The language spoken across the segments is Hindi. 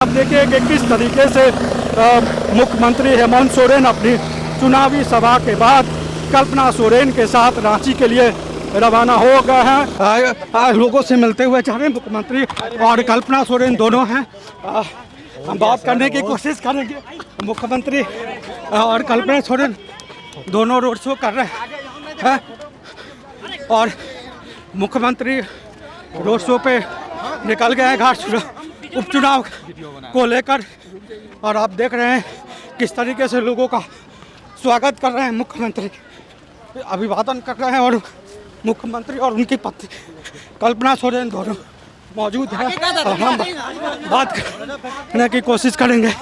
आप देखिए कि किस तरीके से मुख्यमंत्री हेमंत सोरेन अपनी चुनावी सभा के बाद कल्पना सोरेन के साथ रांची के लिए रवाना हो गए हैं। लोगों से मिलते हुए जा रहे हैं मुख्यमंत्री और कल्पना सोरेन दोनों हैं। हम बात करने की कोशिश करेंगे। मुख्यमंत्री और कल्पना सोरेन दोनों रोड शो कर रहे हैं और मुख्यमंत्री रोड शो पे निकल गए हैं घाट उपचुनाव को लेकर। और आप देख रहे हैं किस तरीके से लोगों का स्वागत कर रहे हैं। मुख्यमंत्री अभिवादन कर रहे हैं और मुख्यमंत्री और उनकी पत्नी कल्पना सोरेन दोनों मौजूद हैं। हम बात करने की कोशिश करेंगे।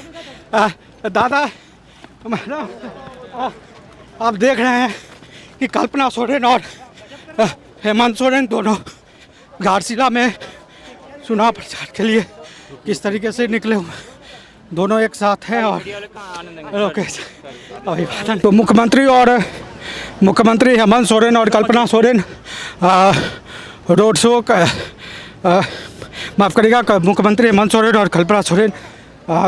दादा मैडम, आप देख रहे हैं कि कल्पना सोरेन और हेमंत सोरेन दोनों घाटशिला में चुनाव प्रचार के लिए किस तरीके से निकले हुए, दोनों एक साथ हैं और अभिवादन। तो मुख्यमंत्री हेमंत सोरेन और कल्पना सोरेन रोड शो का माफ़ करिएगा, मुख्यमंत्री हेमंत सोरेन और कल्पना सोरेन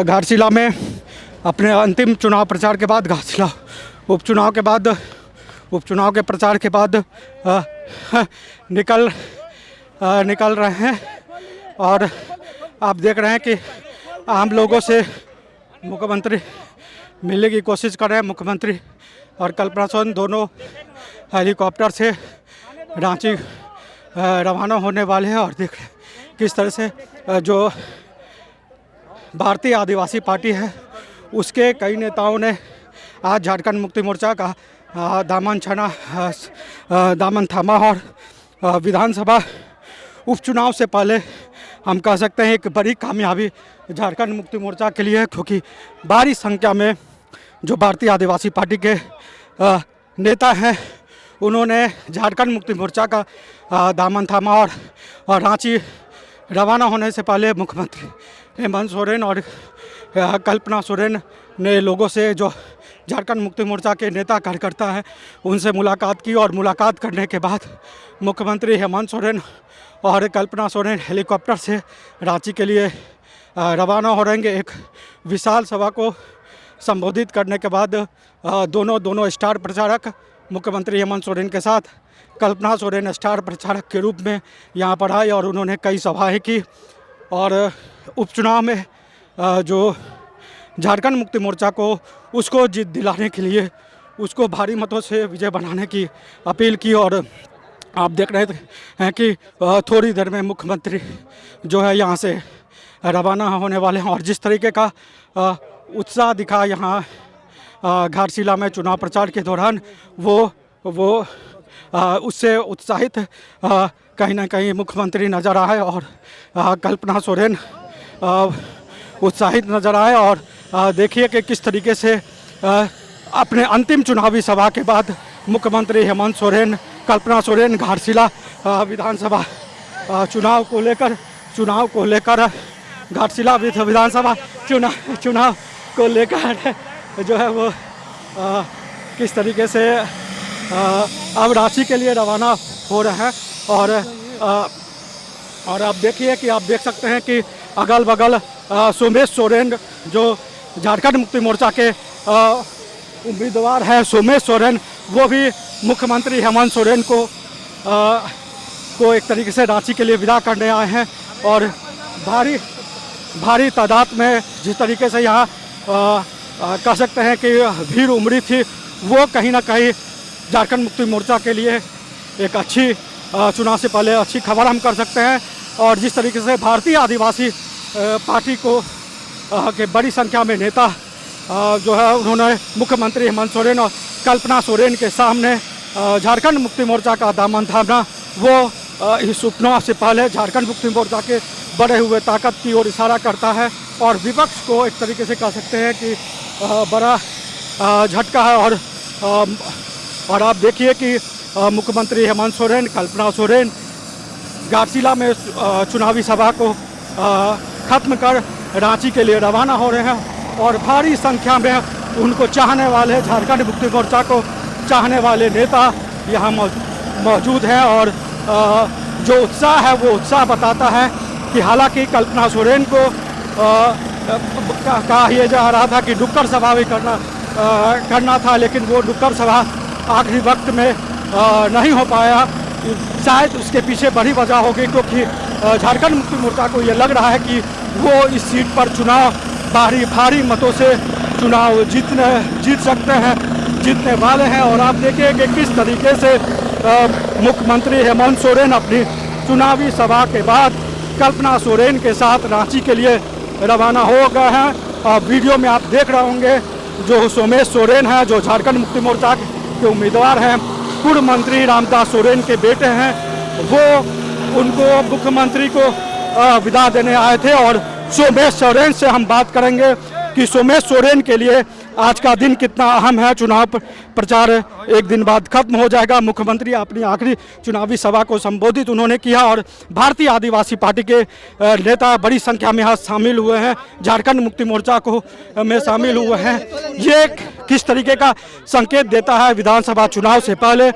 घाटशिला में अपने अंतिम चुनाव प्रचार के बाद घाटशिला उपचुनाव के प्रचार के बाद निकल रहे हैं। और आप देख रहे हैं कि आम लोगों से मुख्यमंत्री मिलने की कोशिश कर रहे हैं। मुख्यमंत्री और कल्पना सोरेन दोनों हेलीकॉप्टर से रांची रवाना होने वाले हैं। और देख रहे हैं किस तरह से जो भारतीय आदिवासी पार्टी है उसके कई नेताओं ने आज झारखंड मुक्ति मोर्चा का दामन थामा और विधानसभा उपचुनाव से पहले हम कह सकते हैं एक बड़ी कामयाबी झारखंड मुक्ति मोर्चा के लिए, क्योंकि भारी संख्या में जो भारतीय आदिवासी पार्टी के नेता हैं उन्होंने झारखंड मुक्ति मोर्चा का दामन थामा और रांची रवाना होने से पहले मुख्यमंत्री हेमंत सोरेन और कल्पना सोरेन ने लोगों से, जो झारखंड मुक्ति मोर्चा के नेता कार्यकर्ता हैं, उनसे मुलाकात की। और मुलाकात करने के बाद मुख्यमंत्री हेमंत सोरेन और कल्पना सोरेन हेलीकॉप्टर से रांची के लिए रवाना हो रहेंगे। एक विशाल सभा को संबोधित करने के बाद दोनों स्टार प्रचारक मुख्यमंत्री हेमंत सोरेन के साथ कल्पना सोरेन स्टार प्रचारक के रूप में यहाँ पर आए और उन्होंने कई सभाएं की और उपचुनाव में जो झारखंड मुक्ति मोर्चा को उसको जीत दिलाने के लिए उसको भारी मतों से विजय बनाने की अपील की। और आप देख रहे हैं कि थोड़ी देर में मुख्यमंत्री जो है यहाँ से रवाना होने वाले हैं। और जिस तरीके का उत्साह दिखा यहाँ घाटशिला में चुनाव प्रचार के दौरान वो उससे उत्साहित कहीं ना कहीं मुख्यमंत्री नज़र आए और कल्पना सोरेन उत्साहित नज़र आए। और देखिए कि किस तरीके से अपने अंतिम चुनावी सभा के बाद मुख्यमंत्री हेमंत सोरेन कल्पना सोरेन घाटशिला विधानसभा चुनाव को लेकर घाटशिला विधानसभा चुनाव को लेकर जो है वो किस तरीके से अब रांची के लिए रवाना हो रहे हैं। और आप देखिए कि आप देख सकते हैं कि अगल बगल सोमेश सोरेन जो झारखंड मुक्ति मोर्चा के उम्मीदवार हैं, सोमेश सोरेन, वो भी मुख्यमंत्री हेमंत सोरेन को एक तरीके से रांची के लिए विदा करने आए हैं। और भारी तादाद में जिस तरीके से यहाँ कह सकते हैं कि भीड़ उमड़ी थी, वो कहीं ना कहीं झारखंड मुक्ति मोर्चा के लिए एक अच्छी चुनाव से पहले अच्छी खबर हम कर सकते हैं। और जिस तरीके से भारतीय आदिवासी पार्टी को के बड़ी संख्या में नेता जो है उन्होंने मुख्यमंत्री हेमंत सोरेन और कल्पना सोरेन के सामने झारखंड मुक्ति मोर्चा का दामन थामना, वो इस उपचुनाव से पहले झारखंड मुक्ति मोर्चा के बढ़े हुए ताकत की ओर इशारा करता है। और विपक्ष को एक तरीके से कह सकते हैं कि बड़ा झटका है। और आप देखिए कि मुख्यमंत्री हेमंत सोरेन कल्पना सोरेन घाटशिला में चुनावी सभा को ख़त्म कर रांची के लिए रवाना हो रहे हैं। और भारी संख्या में उनको चाहने वाले, झारखंड मुक्ति मोर्चा को चाहने वाले नेता यहाँ मौजूद हैं। और जो उत्साह है वो उत्साह बताता है कि हालांकि कल्पना सोरेन को कहा यह जा रहा था कि नुक्कड़ सभा भी करना था, लेकिन वो नुक्कड़ सभा आखिरी वक्त में नहीं हो पाया। शायद उसके पीछे बड़ी वजह होगी, क्योंकि झारखंड मुक्ति मोर्चा को ये लग रहा है कि वो इस सीट पर चुनाव भारी मतों से चुनाव जीत सकते हैं, जीतने वाले हैं। और आप देखिए कि किस तरीके से मुख्यमंत्री हेमंत सोरेन अपनी चुनावी सभा के बाद कल्पना सोरेन के साथ रांची के लिए रवाना हो गए हैं। और वीडियो में आप देख रहे होंगे जो सोमेश सोरेन हैं, जो झारखंड मुक्ति मोर्चा के उम्मीदवार हैं, पूर्व मंत्री रामदास सोरेन के बेटे हैं, वो उनको मुख्यमंत्री को विदा देने आए थे। और सोमेश सोरेन से हम बात करेंगे कि सोमेश सोरेन के लिए आज का दिन कितना अहम है। चुनाव प्रचार एक दिन बाद खत्म हो जाएगा। मुख्यमंत्री अपनी आखिरी चुनावी सभा को संबोधित उन्होंने किया और भारतीय आदिवासी पार्टी के नेता बड़ी संख्या में यहाँ शामिल हुए हैं, झारखंड मुक्ति मोर्चा को में शामिल हुए हैं। ये किस तरीके का संकेत देता है विधानसभा चुनाव से पहले।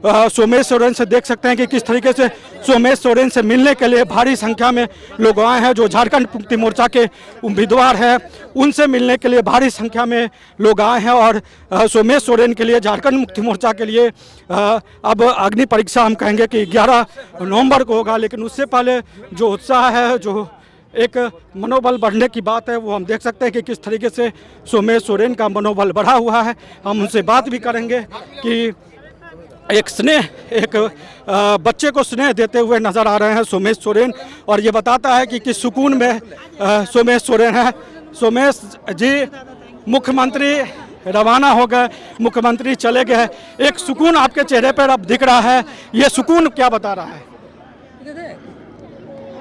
सोमेश सोरेन से देख सकते हैं कि किस तरीके से सोमेश सोरेन से मिलने के लिए भारी संख्या में लोग आए हैं, जो झारखंड मुक्ति मोर्चा के उम्मीदवार हैं उनसे मिलने के लिए भारी संख्या में लोग आए हैं। और सोमेश सोरेन के लिए, झारखंड मुक्ति मोर्चा के लिए अब अग्नि परीक्षा हम कहेंगे कि 11 नवंबर को होगा, लेकिन उससे पहले जो उत्साह है, जो एक मनोबल बढ़ने की बात है, वो हम देख सकते हैं कि किस तरीके से सोमेश सोरेन का मनोबल बढ़ा हुआ है। हम उनसे बात भी करेंगे कि एक बच्चे को स्नेह देते हुए नज़र आ रहे हैं सोमेश सोरेन, और ये बताता है कि किस सुकून में सोमेश सोरेन है। सोमेश जी, मुख्यमंत्री रवाना हो गए, मुख्यमंत्री चले गए, एक सुकून आपके चेहरे पर अब दिख रहा है, ये सुकून क्या बता रहा है?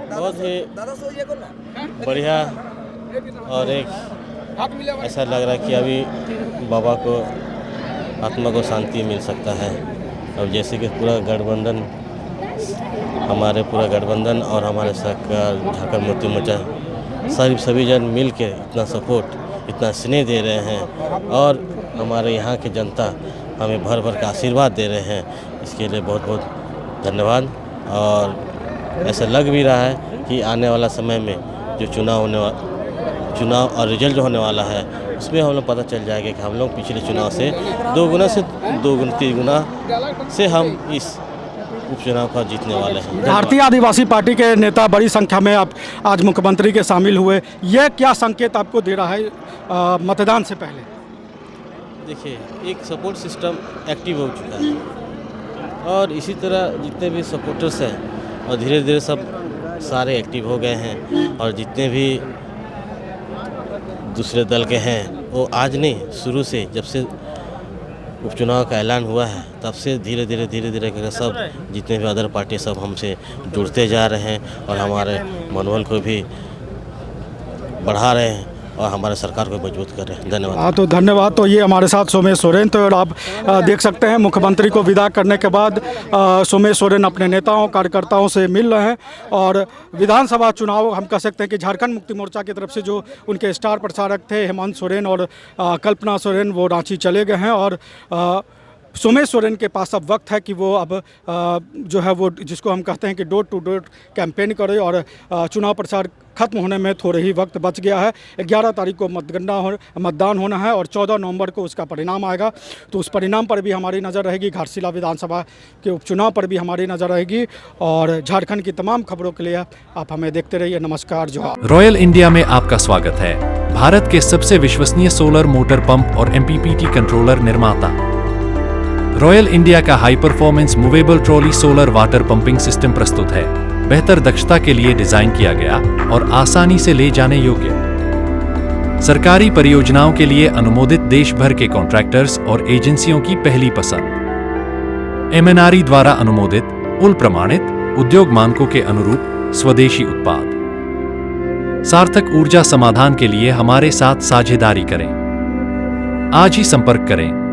बहुत ही बढ़िया, और एक ऐसा लग रहा है कि अभी बाबा को आत्मा को शांति मिल सकता है। अब जैसे कि पूरा गठबंधन, हमारे पूरा गठबंधन और हमारे सरकार झारखंड मुक्ति मोर्चा सभी जन मिल के इतना सपोर्ट, इतना स्नेह दे रहे हैं, और हमारे यहाँ के जनता हमें भर भर का आशीर्वाद दे रहे हैं। इसके लिए बहुत बहुत धन्यवाद। और ऐसा लग भी रहा है कि आने वाला समय में जो चुनाव और रिजल्ट जो होने वाला है, उसमें हम लोग पता चल जाएगा कि हम लोग पिछले चुनाव से 3 गुना से हम इस उपचुनाव पर जीतने वाले हैं। भारतीय आदिवासी पार्टी के नेता बड़ी संख्या में आप आज मुख्यमंत्री के शामिल हुए, यह क्या संकेत आपको दे रहा है मतदान से पहले? देखिए, एक सपोर्ट सिस्टम एक्टिव हो चुका है, और इसी तरह जितने भी सपोर्टर्स हैं, और धीरे धीरे सब सारे एक्टिव हो गए हैं। और जितने भी दूसरे दल के हैं, वो आज नहीं, शुरू से जब से उपचुनाव का ऐलान हुआ है तब से धीरे धीरे करके सब जितने भी अदर पार्टी सब हमसे जुड़ते जा रहे हैं, और हमारे मनोबल को भी बढ़ा रहे हैं, और हमारे सरकार को मजबूत कर रहे हैं। धन्यवाद। हाँ, तो धन्यवाद। तो ये हमारे साथ सोमेश सोरेन थे, और आप देख सकते हैं मुख्यमंत्री को विदा करने के बाद सोमेश सोरेन अपने नेताओं कार्यकर्ताओं से मिल रहे हैं। और विधानसभा चुनाव हम कह सकते हैं कि झारखंड मुक्ति मोर्चा की तरफ से जो उनके स्टार प्रचारक थे हेमंत सोरेन और कल्पना सोरेन, वो रांची चले गए हैं। और सोमेश सोरेन के पास अब वक्त है कि वो अब जो है वो जिसको हम कहते हैं कि डोर टू डोर कैंपेन करे, और चुनाव प्रचार खत्म होने में थोड़े ही वक्त बच गया है। 11 तारीख को मतदान होना है, और 14 नवंबर को उसका परिणाम आएगा। तो उस परिणाम पर भी हमारी नज़र रहेगी, घाटशिला विधानसभा के उपचुनाव पर भी हमारी नज़र रहेगी। और झारखंड की तमाम खबरों के लिए आप हमें देखते रहिए। नमस्कार, जोहार। रॉयल इंडिया में आपका स्वागत है। भारत के सबसे विश्वसनीय सोलर मोटर पंप और MPPT कंट्रोलर निर्माता रॉयल इंडिया का high performance movable trolley solar water pumping system प्रस्तुत है। बेहतर दक्षता के लिए डिजाइन किया गया और आसानी से ले जाने योग्य। सरकारी परियोजनाओं के लिए अनुमोदित देश भर के कॉन्ट्रैक्टर्स और एजेंसियों की पहली पसंद। MNRE द्वारा अनुमोदित, उल प्रमाणित, उद्योग मानकों के अनुरूप स्वदेशी उत्पाद। सार्थक ऊर्जा समाधान के लिए हमारे साथ साझेदारी करें। आज ही संपर्क करें।